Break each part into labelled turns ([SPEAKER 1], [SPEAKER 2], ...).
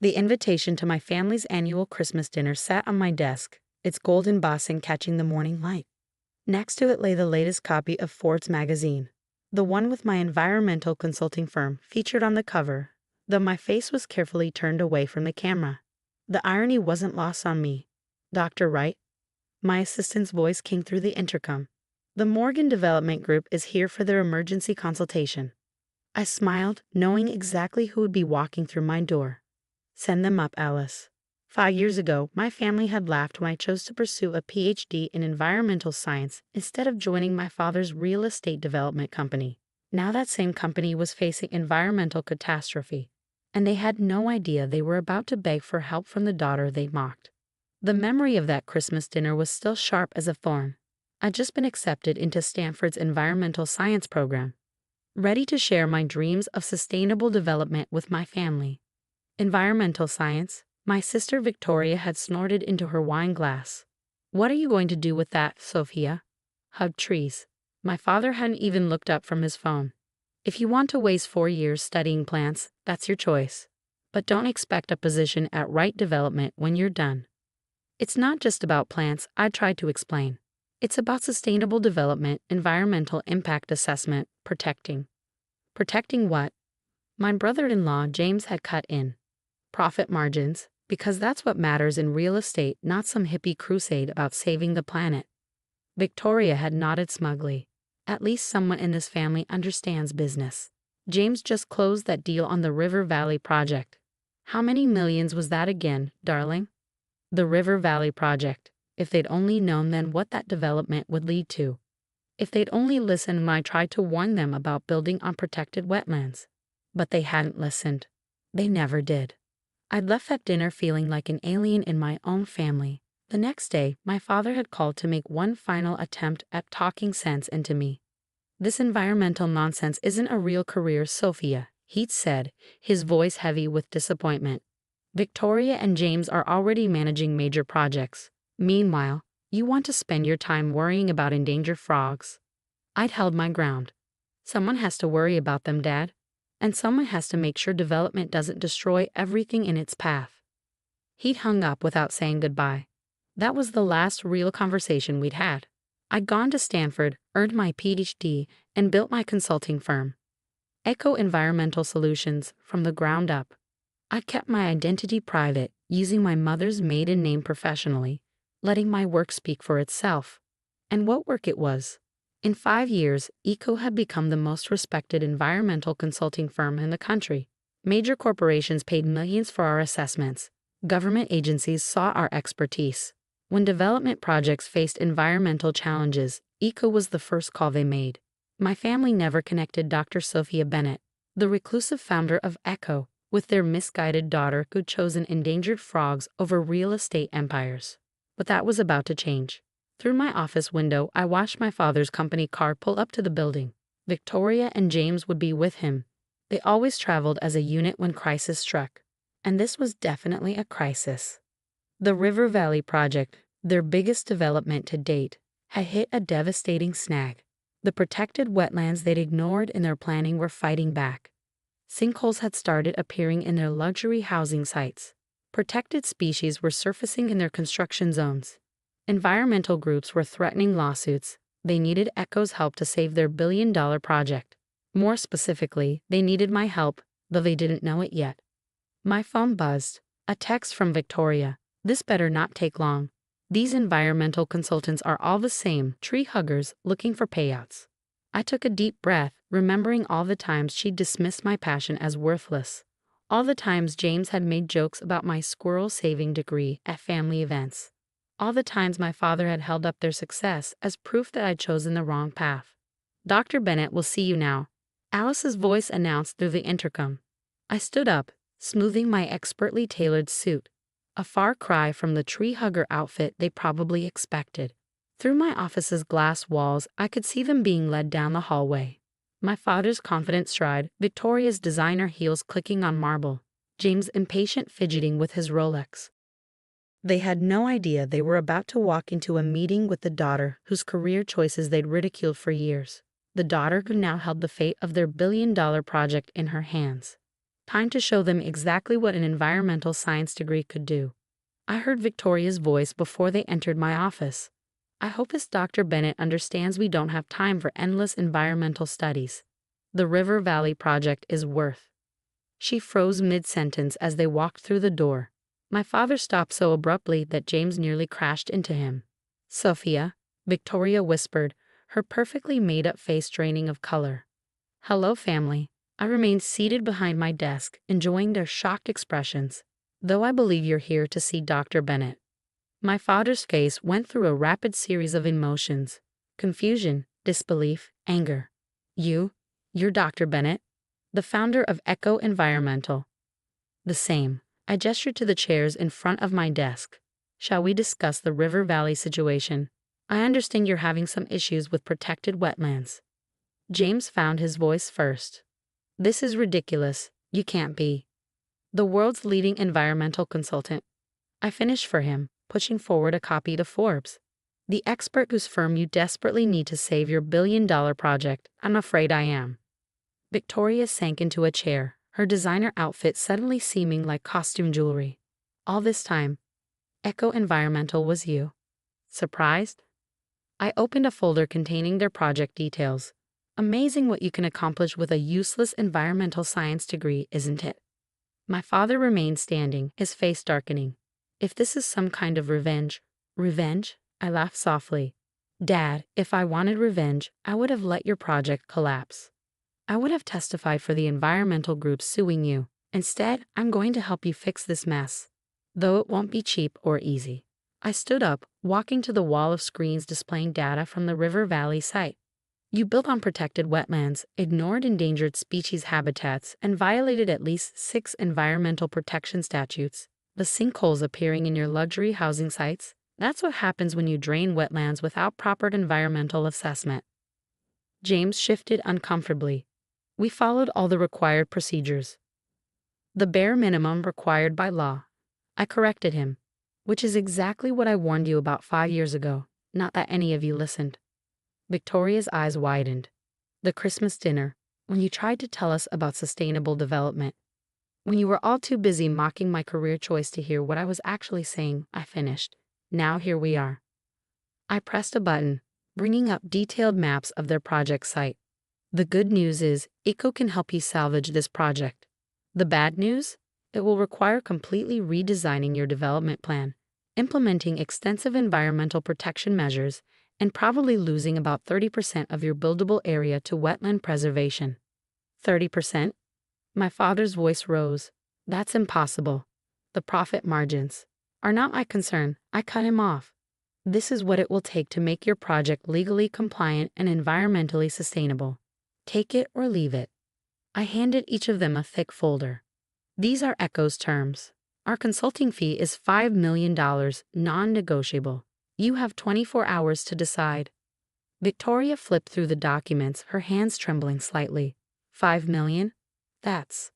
[SPEAKER 1] The invitation to my family's annual Christmas dinner sat on my desk, its gold embossing catching the morning light. Next to it lay the latest copy of Forbes magazine, the one with my environmental consulting firm featured on the cover, though my face was carefully turned away from the camera. The irony wasn't lost on me. "Dr. Wright?" My assistant's voice came through the intercom. "The Morgan Development Group is here for their emergency consultation." I smiled, knowing exactly who would be walking through my door. "Send them up, Alice." 5 years ago, my family had laughed when I chose to pursue a PhD in environmental science instead of joining my father's real estate development company. Now that same company was facing environmental catastrophe, and they had no idea they were about to beg for help from the daughter they mocked. The memory of that Christmas dinner was still sharp as a thorn. I'd just been accepted into Stanford's environmental science program, ready to share my dreams of sustainable development with my family. Environmental science? My sister Victoria had snorted into her wine glass. "What are you going to do with that, Sophia?" "Hug trees." My father hadn't even looked up from his phone. "If you want to waste 4 years studying plants, that's your choice. But don't expect a position at Right Development when you're done." "It's not just about plants," I tried to explain. "It's about sustainable development, environmental impact assessment, protecting." "Protecting what?" My brother-in-law James had cut in. "Profit margins, because that's what matters in real estate, not some hippie crusade about saving the planet." Victoria had nodded smugly. "At least someone in this family understands business. James just closed that deal on the River Valley project." "How many millions was that again, darling?" "The River Valley project. If they'd only known then what that development would lead to. If they'd only listened when I tried to warn them about building on protected wetlands. But they hadn't listened. They never did." I'd left that dinner feeling like an alien in my own family. The next day, my father had called to make one final attempt at talking sense into me. "This environmental nonsense isn't a real career, Sophia," he'd said, his voice heavy with disappointment. "Victoria and James are already managing major projects. Meanwhile, you want to spend your time worrying about endangered frogs." I'd held my ground. "Someone has to worry about them, Dad. And someone has to make sure development doesn't destroy everything in its path." He'd hung up without saying goodbye. That was the last real conversation we'd had. I'd gone to Stanford, earned my PhD, and built my consulting firm, Eco Environmental Solutions, from the ground up. I'd kept my identity private, using my mother's maiden name professionally, letting my work speak for itself. And what work it was! In 5 years, ECO had become the most respected environmental consulting firm in the country. Major corporations paid millions for our assessments. Government agencies saw our expertise. When development projects faced environmental challenges, ECO was the first call they made. My family never connected Dr. Sophia Bennett, the reclusive founder of ECO, with their misguided daughter who'd chosen endangered frogs over real estate empires. But that was about to change. Through my office window, I watched my father's company car pull up to the building. Victoria and James would be with him. They always traveled as a unit when crisis struck. And this was definitely a crisis. The River Valley project, their biggest development to date, had hit a devastating snag. The protected wetlands they'd ignored in their planning were fighting back. Sinkholes had started appearing in their luxury housing sites. Protected species were surfacing in their construction zones. Environmental groups were threatening lawsuits. They needed ECO's help to save their billion-dollar project. More specifically, they needed my help, though they didn't know it yet. My phone buzzed. A text from Victoria. "This better not take long. These environmental consultants are all the same, tree huggers looking for payouts." I took a deep breath, remembering all the times she'd dismissed my passion as worthless. All the times James had made jokes about my squirrel-saving degree at family events. All the times my father had held up their success as proof that I'd chosen the wrong path. "Dr. Bennett will see you now," Alice's voice announced through the intercom. I stood up, smoothing my expertly tailored suit, a far cry from the tree hugger outfit they probably expected. Through my office's glass walls, I could see them being led down the hallway. My father's confident stride, Victoria's designer heels clicking on marble, James' impatient fidgeting with his Rolex. They had no idea they were about to walk into a meeting with the daughter whose career choices they'd ridiculed for years. The daughter who now held the fate of their billion-dollar project in her hands. Time to show them exactly what an environmental science degree could do. I heard Victoria's voice before they entered my office. I hope this Dr. Bennett understands we don't have time for endless environmental studies. The River Valley project is worth. She froze mid-sentence as they walked through the door. My father stopped so abruptly that James nearly crashed into him. Sophia, Victoria whispered, her perfectly made-up face draining of color. Hello, family. I remained seated behind my desk, enjoying their shocked expressions. Though I believe you're here to see Dr. Bennett. My father's face went through a rapid series of emotions. Confusion, disbelief, anger. You're Dr. Bennett, the founder of Echo Environmental. The same. I gestured to the chairs in front of my desk. Shall we discuss the River Valley situation? I understand you're having some issues with protected wetlands. James found his voice first. This is ridiculous. You can't be the world's leading environmental consultant. I finished for him, pushing forward a copy to Forbes. The expert whose firm you desperately need to save your billion-dollar project. I'm afraid I am. Victoria sank into a chair, her designer outfit suddenly seeming like costume jewelry. All this time, Echo Environmental was you. Surprised? I opened a folder containing their project details. Amazing what you can accomplish with a useless environmental science degree, isn't it? My father remained standing, his face darkening. If this is some kind of revenge. Revenge? I laughed softly. Dad, if I wanted revenge, I would have let your project collapse. I would have testified for the environmental groups suing you. Instead, I'm going to help you fix this mess. Though it won't be cheap or easy. I stood up, walking to the wall of screens displaying data from the River Valley site. You built on protected wetlands, ignored endangered species habitats, and violated at least 6 environmental protection statutes. The sinkholes appearing in your luxury housing sites, that's what happens when you drain wetlands without proper environmental assessment. James shifted uncomfortably. We followed all the required procedures. The bare minimum required by law. I corrected him. Which is exactly what I warned you about 5 years ago, not that any of you listened. Victoria's eyes widened. The Christmas dinner, when you tried to tell us about sustainable development. When you were all too busy mocking my career choice to hear what I was actually saying, I finished. Now here we are. I pressed a button, bringing up detailed maps of their project site. The good news is, ECO can help you salvage this project. The bad news? It will require completely redesigning your development plan, implementing extensive environmental protection measures, and probably losing about 30% of your buildable area to wetland preservation. 30%? My father's voice rose. That's impossible. The profit margins are not my concern. I cut him off. This is what it will take to make your project legally compliant and environmentally sustainable. Take it or leave it. I handed each of them a thick folder. These are Echo's terms. Our consulting fee is $5 million, non-negotiable. You have 24 hours to decide. Victoria flipped through the documents, her hands trembling slightly. $5 million? That's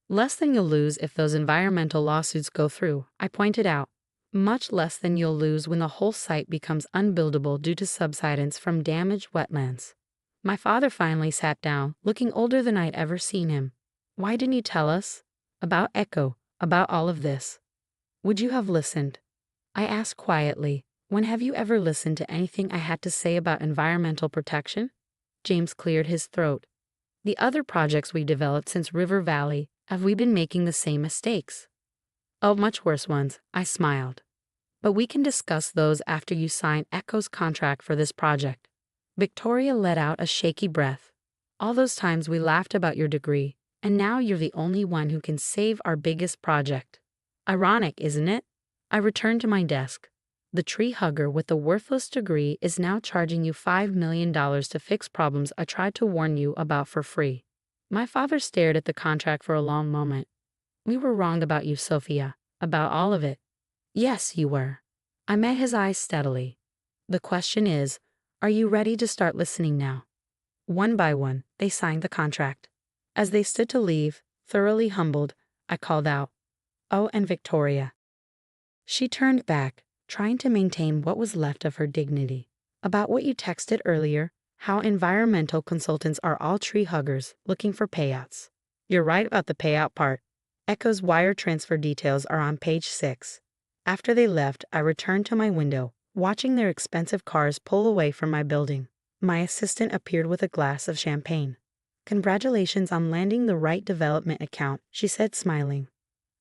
[SPEAKER 1] less than you'll lose if those environmental lawsuits go through, I pointed out. Much less than you'll lose when the whole site becomes unbuildable due to subsidence from damaged wetlands. My father finally sat down, looking older than I'd ever seen him. Why didn't you tell us? About Echo, about all of this. Would you have listened? I asked quietly. When have you ever listened to anything I had to say about environmental protection? James cleared his throat. The other projects we developed since River Valley, have we been making the same mistakes? Oh, much worse ones, I smiled. But we can discuss those after you sign Echo's contract for this project. Victoria let out a shaky breath. All those times we laughed about your degree, and now you're the only one who can save our biggest project. Ironic, isn't it? I returned to my desk. The tree hugger with the worthless degree is now charging you $5 million to fix problems I tried to warn you about for free. My father stared at the contract for a long moment. We were wrong about you, Sophia, about all of it. Yes, you were. I met his eyes steadily. The question is, are you ready to start listening now? One by one, they signed the contract. As they stood to leave, thoroughly humbled, I called out, "Oh, and Victoria." She turned back, trying to maintain what was left of her dignity. About what you texted earlier, how environmental consultants are all tree huggers looking for payouts. You're right about the payout part. Echo's wire transfer details are on page 6. After they left, I returned to my window, watching their expensive cars pull away from my building. My assistant appeared with a glass of champagne. "Congratulations on landing the right development account," she said, smiling.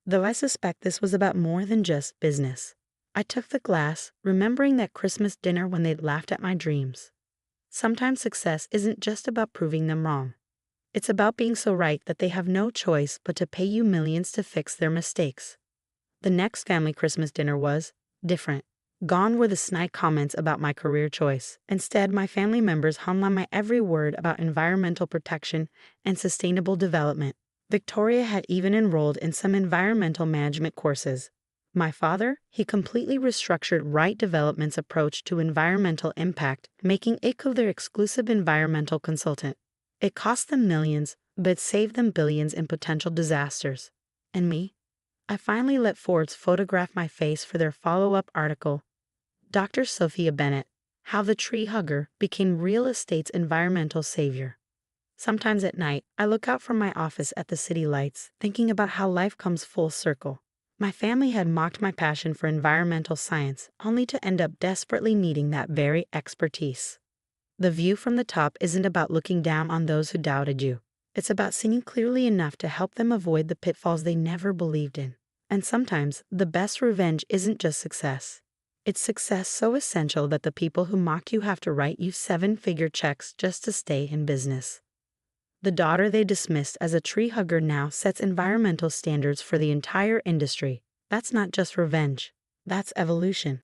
[SPEAKER 1] Though I suspect this was about more than just business. I took the glass, remembering that Christmas dinner when they'd laughed at my dreams. Sometimes success isn't just about proving them wrong. It's about being so right that they have no choice but to pay you millions to fix their mistakes. The next family Christmas dinner was different. Gone were the snide comments about my career choice. Instead, my family members hung on my every word about environmental protection and sustainable development. Victoria had even enrolled in some environmental management courses. My father, he completely restructured Right Development's approach to environmental impact, making ICO their exclusive environmental consultant. It cost them millions, but saved them billions in potential disasters. And me? I finally let Forbes photograph my face for their follow-up article. Dr. Sophia Bennett, How the Tree Hugger Became Real Estate's Environmental Savior. Sometimes at night, I look out from my office at the city lights, thinking about how life comes full circle. My family had mocked my passion for environmental science, only to end up desperately needing that very expertise. The view from the top isn't about looking down on those who doubted you. It's about seeing clearly enough to help them avoid the pitfalls they never believed in. And sometimes, the best revenge isn't just success. It's success so essential that the people who mock you have to write you 7-figure checks just to stay in business. The daughter they dismissed as a tree hugger now sets environmental standards for the entire industry. That's not just revenge. That's evolution.